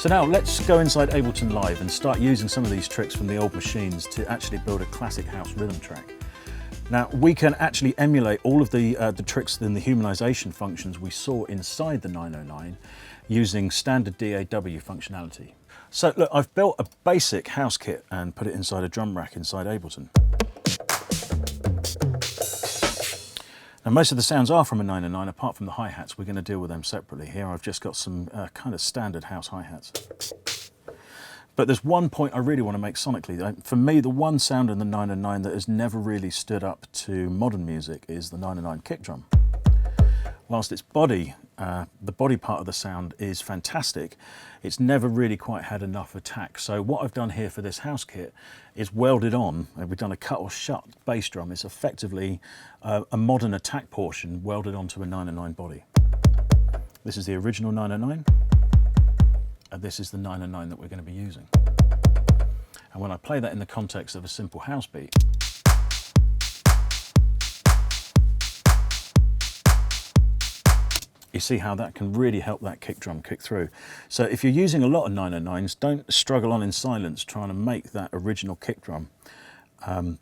So now let's go inside Ableton Live and start using some of these tricks from the old machines to actually build a classic house rhythm track. Now we can actually emulate all of the tricks and the humanization functions we saw inside the 909 using standard DAW functionality. So look, I've built a basic house kit and put it inside a drum rack inside Ableton. Now most of the sounds are from a 909, apart from the hi-hats. We're going to deal with them separately. Here I've just got some kind of standard house hi-hats. But there's one point I really want to make sonically. For me, the one sound in the 909 that has never really stood up to modern music is the 909 kick drum. Whilst its body, the body part of the sound is fantastic, it's never really quite had enough attack. So what I've done here for this house kit is welded on, we've done a cut or shut bass drum. It's effectively a modern attack portion welded onto a 909 body. This is the original 909, and this is the 909 that we're going to be using. And when I play that in the context of a simple house beat, you see how that can really help that kick drum kick through. So if you're using a lot of 909s, don't struggle on in silence trying to make that original kick drum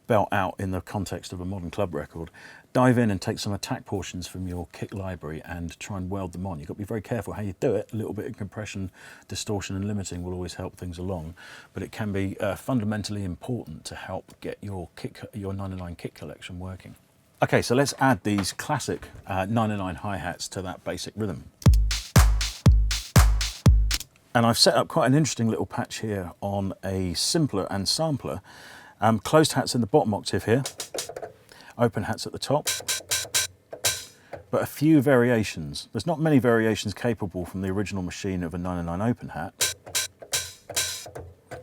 belt out in the context of a modern club record. Dive in and take some attack portions from your kick library and try and weld them on. You've got to be very careful how you do it. A little bit of compression, distortion and limiting will always help things along, but it can be fundamentally important to help get your 909 kick collection working. Okay, so let's add these classic 909 hi-hats to that basic rhythm. And I've set up quite an interesting little patch here on a simpler and sampler. Closed hats in the bottom octave here, open hats at the top, but a few variations. There's not many variations capable from the original machine of a 909 open hat,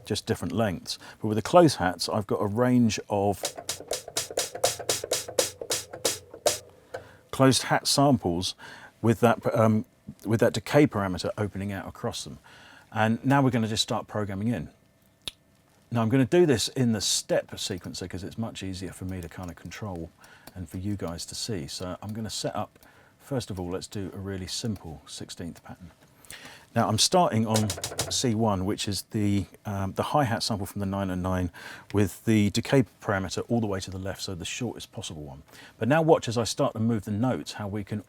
just different lengths. But with the closed hats, I've got a range of closed hat samples with that decay parameter opening out across them. And now we're going to just start programming in. Now I'm going to do this in the step sequencer because it's much easier for me to kind of control and for you guys to see. So I'm going to set up, first of all, let's do a really simple 16th pattern. Now I'm starting on C1, which is the hi-hat sample from the 909 with the decay parameter all the way to the left, so the shortest possible one. But now watch as I start to move the notes, how we can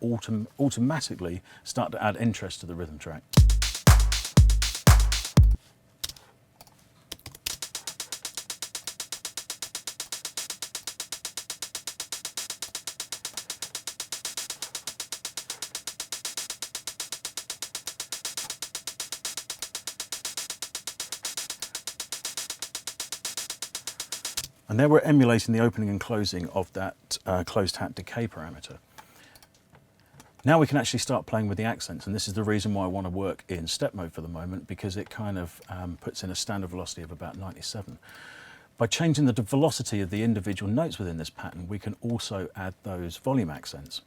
automatically start to add interest to the rhythm track. And there we're emulating the opening and closing of that closed hat decay parameter. Now we can actually start playing with the accents, and this is the reason why I want to work in step mode for the moment, because it kind of puts in a standard velocity of about 97. By changing the velocity of the individual notes within this pattern, we can also add those volume accents.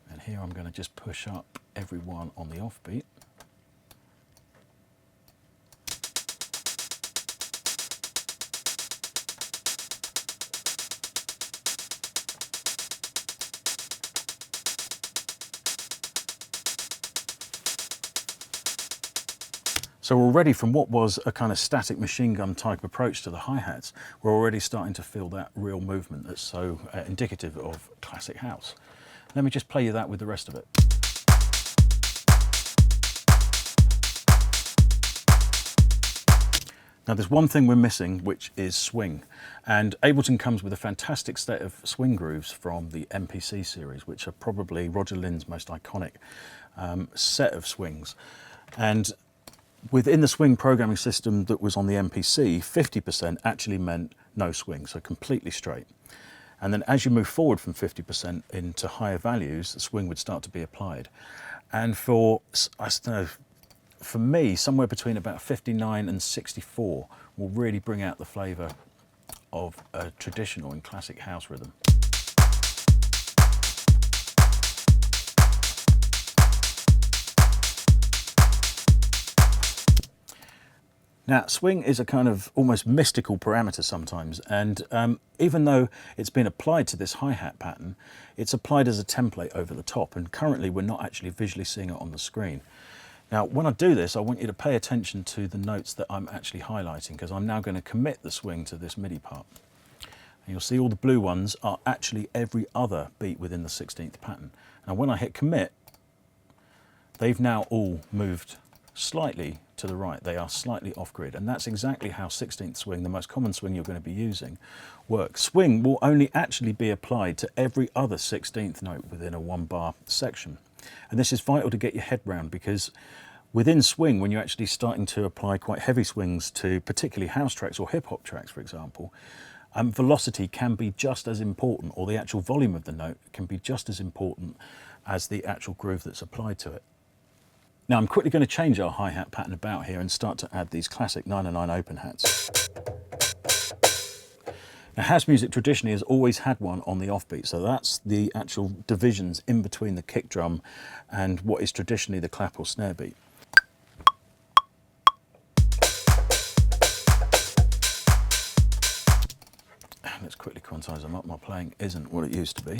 And here I'm going to just push up every one on the offbeat. So already from what was a kind of static machine gun type approach to the hi-hats, we're already starting to feel that real movement that's so indicative of classic house. Let me just play you that with the rest of it. Now there's one thing we're missing, which is swing. And Ableton comes with a fantastic set of swing grooves from the MPC series, which are probably Roger Lynn's most iconic set of swings. And within the swing programming system that was on the MPC, 50% actually meant no swing, so completely straight. And then as you move forward from 50% into higher values, the swing would start to be applied. And for, I don't know, for me, somewhere between about 59 and 64 will really bring out the flavour of a traditional and classic house rhythm. Now, swing is a kind of almost mystical parameter sometimes, and even though it's been applied to this hi-hat pattern, it's applied as a template over the top, and currently we're not actually visually seeing it on the screen. Now, when I do this, I want you to pay attention to the notes that I'm actually highlighting, because I'm now going to commit the swing to this MIDI part. And you'll see all the blue ones are actually every other beat within the 16th pattern. Now, when I hit commit, they've now all moved slightly to the right. They are slightly off grid, and that's exactly how 16th swing, the most common swing you're going to be using, works. Swing will only actually be applied to every other 16th note within a 1-bar section. And this is vital to get your head round, because within swing, when you're actually starting to apply quite heavy swings to particularly house tracks or hip hop tracks, for example, velocity can be just as important, or the actual volume of the note can be just as important as the actual groove that's applied to it. Now, I'm quickly going to change our hi-hat pattern about here and start to add these classic 9/9 open hats. Now, house music traditionally has always had one on the offbeat, so that's the actual divisions in between the kick drum and what is traditionally the clap or snare beat. Let's quickly quantize them up. My playing isn't what it used to be.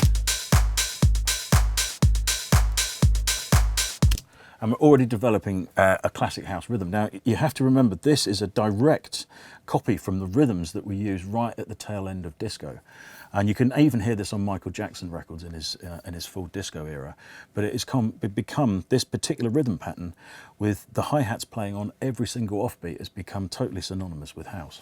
And we're already developing a classic house rhythm. Now, you have to remember, this is a direct copy from the rhythms that we use right at the tail end of disco. And you can even hear this on Michael Jackson records in his full disco era. But it's become this particular rhythm pattern with the hi-hats playing on every single offbeat has become totally synonymous with house.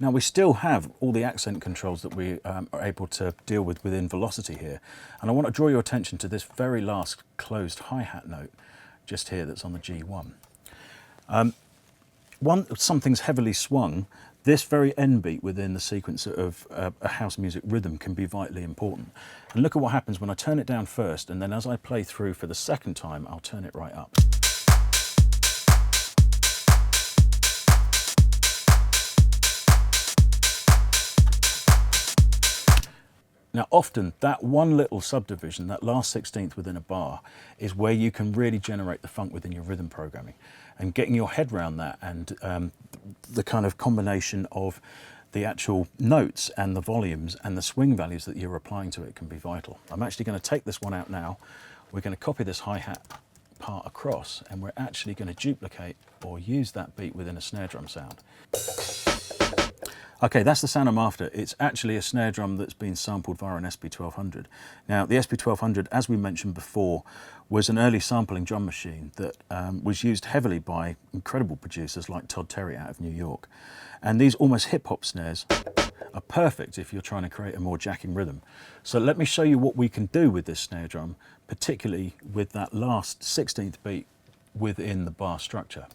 Now, we still have all the accent controls that we are able to deal with within velocity here. And I want to draw your attention to this very last closed hi-hat note just here that's on the G1. Something's heavily swung, this very end beat within the sequence of a house music rhythm can be vitally important. And look at what happens when I turn it down first, and then as I play through for the second time, I'll turn it right up. Now, often that one little subdivision, that last 16th within a bar, is where you can really generate the funk within your rhythm programming. And getting your head around that and the kind of combination of the actual notes and the volumes and the swing values that you're applying to it can be vital. I'm actually going to take this one out now. We're going to copy this hi-hat part across, and we're actually going to duplicate or use that beat within a snare drum sound. Okay, that's the sound I'm after. It's actually a snare drum that's been sampled via an SP1200. Now, the SP1200, as we mentioned before, was an early sampling drum machine that was used heavily by incredible producers like Todd Terry out of New York. And these almost hip-hop snares are perfect if you're trying to create a more jacking rhythm. So let me show you what we can do with this snare drum, particularly with that last 16th beat within the bar structure.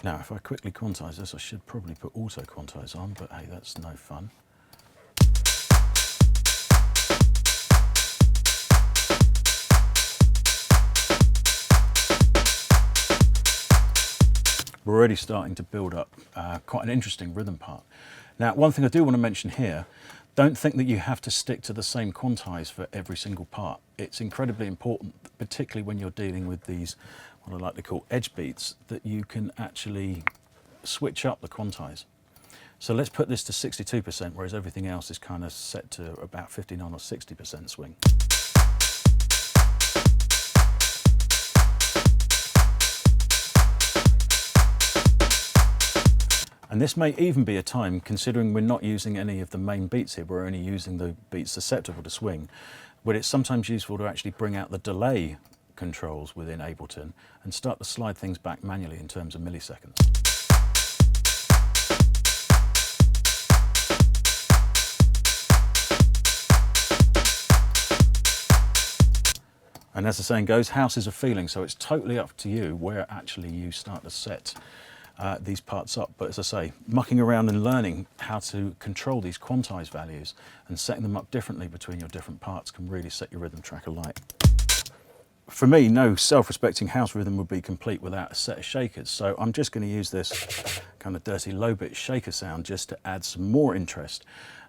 Now, if I quickly quantize this, I should probably put auto quantize on, but hey, that's no fun. We're already starting to build up quite an interesting rhythm part. Now, one thing I do want to mention here, don't think that you have to stick to the same quantize for every single part. It's incredibly important, particularly when you're dealing with these, what I like to call edge beats, that you can actually switch up the quantize. So let's put this to 62%, whereas everything else is kind of set to about 59 or 60% swing. And this may even be a time, considering we're not using any of the main beats here, we're only using the beats susceptible to swing, where it's sometimes useful to actually bring out the delay controls within Ableton and start to slide things back manually in terms of milliseconds. And as the saying goes, house is a feeling, so it's totally up to you where actually you start to set these parts up. But as I say, mucking around and learning how to control these quantize values and setting them up differently between your different parts can really set your rhythm track alight. For me, no self-respecting house rhythm would be complete without a set of shakers, so I'm just going to use this kind of dirty low bit shaker sound just to add some more interest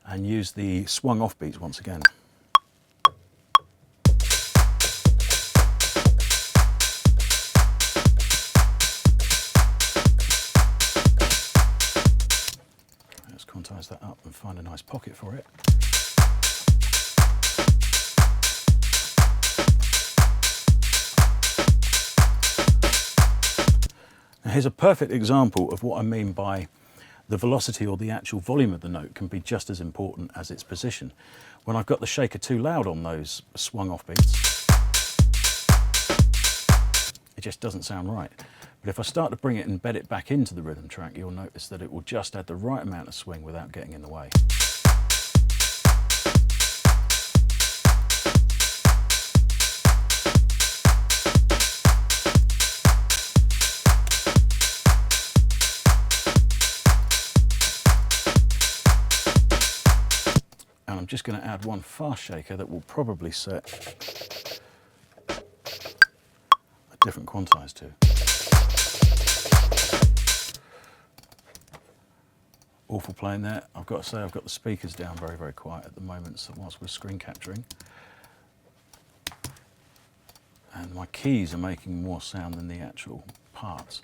and use the swung off beats once again. quantize that up and find a nice pocket for it. Now here's a perfect example of what I mean by the velocity or the actual volume of the note can be just as important as its position. When I've got the shaker too loud on those swung off beats, it just doesn't sound right. But if I start to bring it and embed it back into the rhythm track, you'll notice that it will just add the right amount of swing without getting in the way. And I'm just going to add one fast shaker that will probably set a different quantize to. Awful playing there. I've got to say I've got the speakers down very, very quiet at the moment, so whilst we're screen capturing. And my keys are making more sound than the actual parts.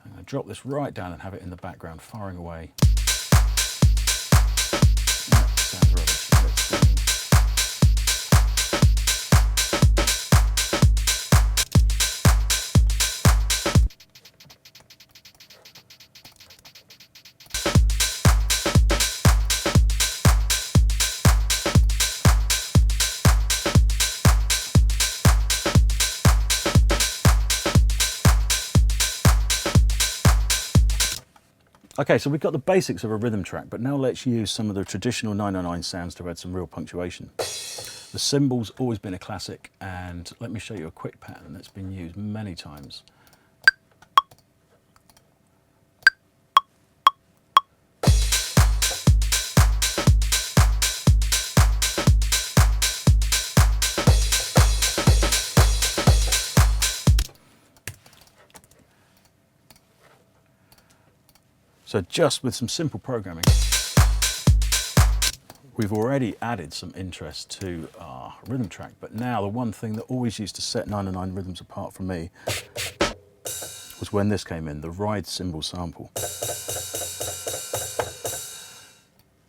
I'm going to drop this right down and have it in the background, firing away. That sounds rubbish. Let's see. Okay, so we've got the basics of a rhythm track, but now let's use some of the traditional 909 sounds to add some real punctuation. The cymbal's always been a classic, and let me show you a quick pattern that's been used many times. So just with some simple programming, we've already added some interest to our rhythm track. But now the one thing that always used to set 909 rhythms apart from me was when this came in, the ride cymbal sample.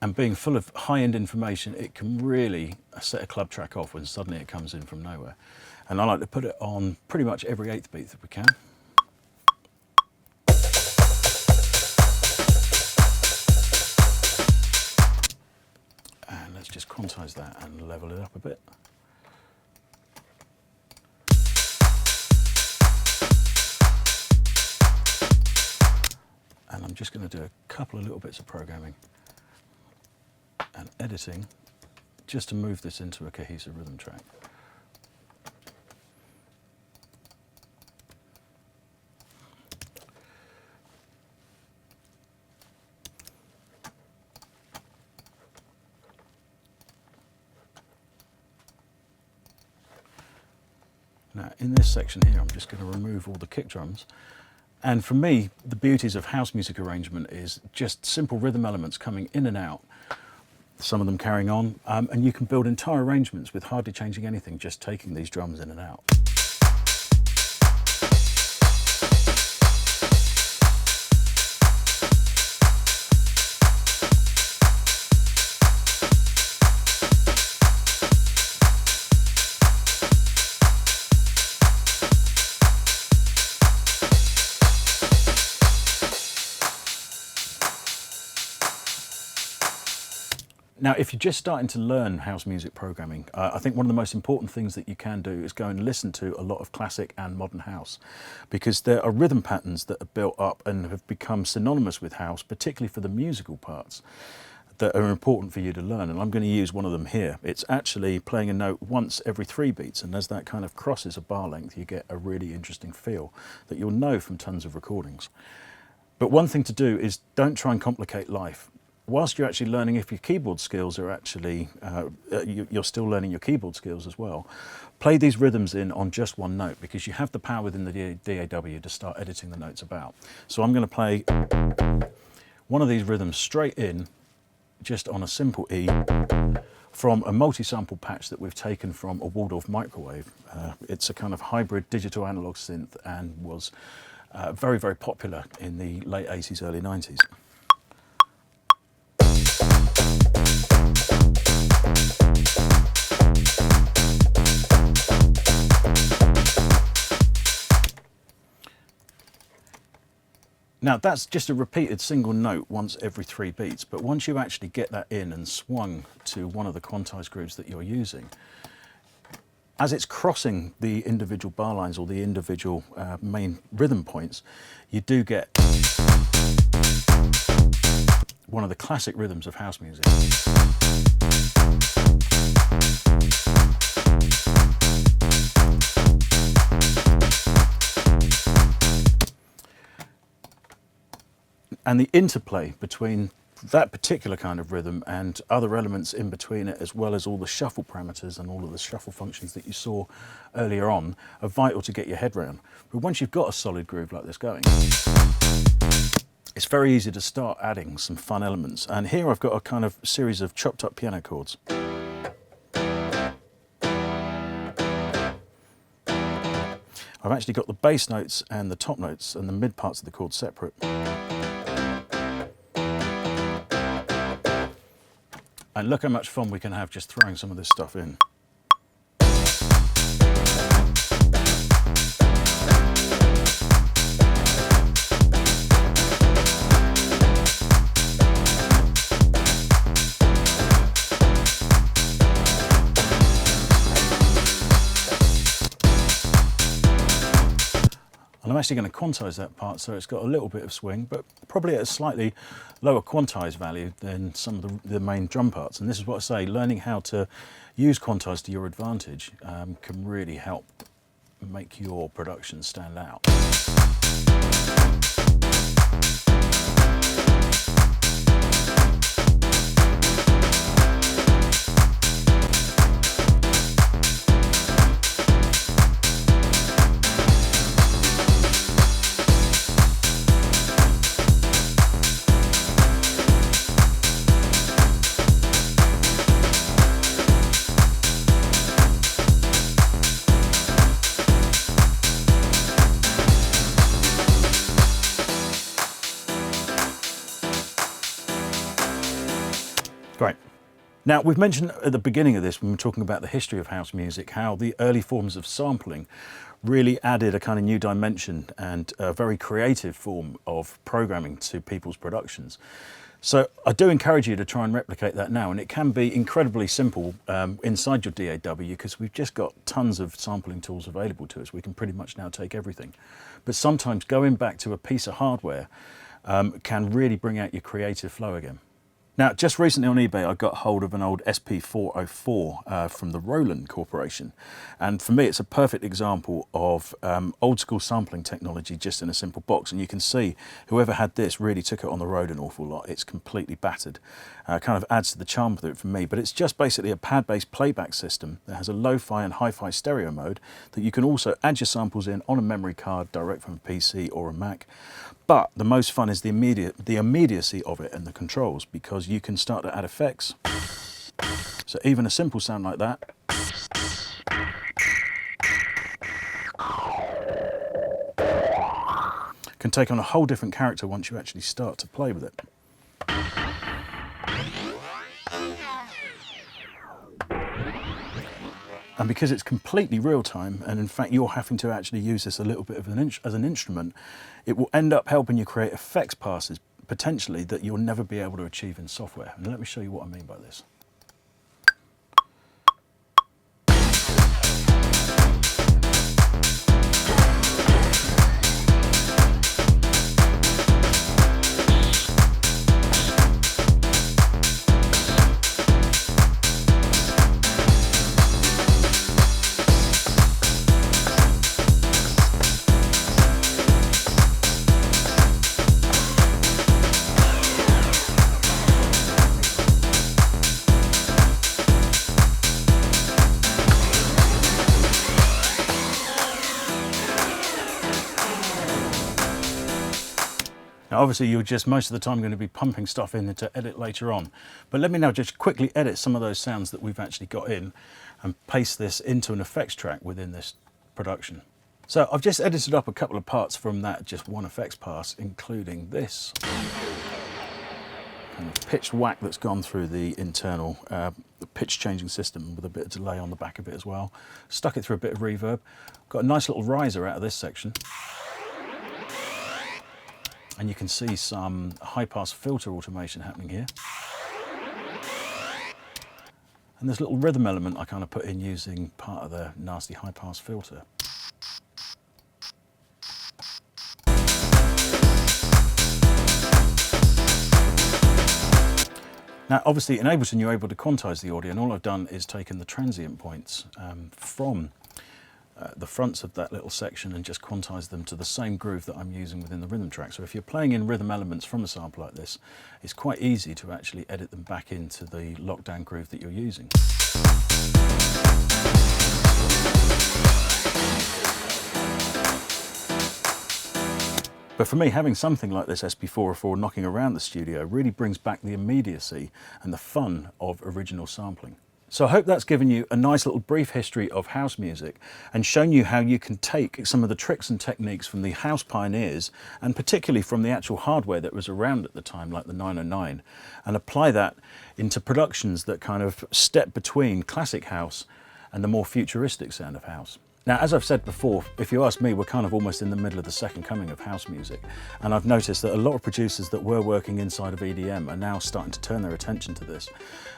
And being full of high-end information, it can really set a club track off when suddenly it comes in from nowhere. And I like to put it on pretty much every 8th beat that we can. Just quantize that and level it up a bit. And I'm just going to do a couple of little bits of programming and editing just to move this into a cohesive rhythm track. Now in this section here, I'm just going to remove all the kick drums. And for me, the beauties of house music arrangement is just simple rhythm elements coming in and out, some of them carrying on, and you can build entire arrangements with hardly changing anything, just taking these drums in and out. Now, if you're just starting to learn house music programming, I think one of the most important things that you can do is go and listen to a lot of classic and modern house, because there are rhythm patterns that are built up and have become synonymous with house, particularly for the musical parts, that are important for you to learn. And I'm going to use one of them here. It's actually playing a note once every 3 beats, and as that kind of crosses a bar length, you get a really interesting feel that you'll know from tons of recordings. But one thing to do is don't try and complicate life. Whilst you're actually learning, if your keyboard skills are actually, you're still learning your keyboard skills as well, play these rhythms in on just one note, because you have the power within the DAW to start editing the notes about. So I'm going to play one of these rhythms straight in, just on a simple E, from a multi-sample patch that we've taken from a Waldorf microwave. It's a kind of hybrid digital analog synth and was very, very popular in the late 80s, early 90s. Now that's just a repeated single note once every 3 beats, but once you actually get that in and swung to one of the quantized grooves that you're using, as it's crossing the individual bar lines or the individual main rhythm points, you do get one of the classic rhythms of house music. And the interplay between that particular kind of rhythm and other elements in between it, as well as all the shuffle parameters and all of the shuffle functions that you saw earlier on, are vital to get your head around. But once you've got a solid groove like this going, it's very easy to start adding some fun elements. And here I've got a kind of series of chopped up piano chords. I've actually got the bass notes and the top notes and the mid parts of the chord separate. And look how much fun we can have just throwing some of this stuff in. And I'm actually going to quantize that part so it's got a little bit of swing, but probably at a slightly lower quantize value than some of the main drum parts. And this is what I say, learning how to use quantize to your advantage can really help make your production stand out. Great. Now, we've mentioned at the beginning of this, when we were talking about the history of house music, how the early forms of sampling really added a kind of new dimension and a very creative form of programming to people's productions. So I do encourage you to try and replicate that now, and it can be incredibly simple inside your DAW, because we've just got tons of sampling tools available to us. We can pretty much now take everything. But sometimes going back to a piece of hardware can really bring out your creative flow again. Now, just recently on eBay, I got hold of an old SP404 from the Roland Corporation. And for me, it's a perfect example of old school sampling technology just in a simple box. And you can see whoever had this really took it on the road an awful lot. It's completely battered. Kind of adds to the charm of it for me. But it's just basically a pad-based playback system that has a lo-fi and hi-fi stereo mode that you can also add your samples in on a memory card direct from a PC or a Mac. But the most fun is the immediacy of it and the controls, because you can start to add effects. So even a simple sound like that can take on a whole different character once you actually start to play with it. And because it's completely real time, and in fact you're having to actually use this a little bit of as an instrument, it will end up helping you create effects passes, potentially, that you'll never be able to achieve in software. And let me show you what I mean by this. Now obviously you're just most of the time going to be pumping stuff in to edit later on, but let me now just quickly edit some of those sounds that we've actually got in and paste this into an effects track within this production. So I've just edited up a couple of parts from that just one effects pass, including this kind of pitched whack that's gone through the internal the pitch changing system with a bit of delay on the back of it as well. Stuck it through a bit of reverb. Got a nice little riser out of this section. And you can see some high-pass filter automation happening here. And this little rhythm element I kind of put in using part of the nasty high-pass filter. Now, obviously, in Ableton, you're able to quantize the audio, and all I've done is taken the transient points from the fronts of that little section and just quantize them to the same groove that I'm using within the rhythm track. So if you're playing in rhythm elements from a sample like this, it's quite easy to actually edit them back into the lockdown groove that you're using. But for me, having something like this SP404 knocking around the studio really brings back the immediacy and the fun of original sampling. So I hope that's given you a nice little brief history of house music and shown you how you can take some of the tricks and techniques from the house pioneers, and particularly from the actual hardware that was around at the time, like the 909, and apply that into productions that kind of step between classic house and the more futuristic sound of house. Now, as I've said before, if you ask me, we're kind of almost in the middle of the second coming of house music. And I've noticed that a lot of producers that were working inside of EDM are now starting to turn their attention to this.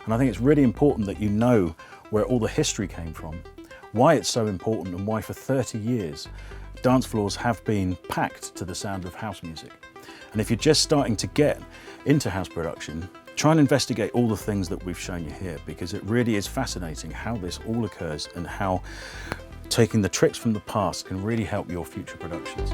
And I think it's really important that you know where all the history came from, why it's so important, and why for 30 years dance floors have been packed to the sound of house music. And if you're just starting to get into house production, try and investigate all the things that we've shown you here, because it really is fascinating how this all occurs and how taking the tricks from the past can really help your future productions.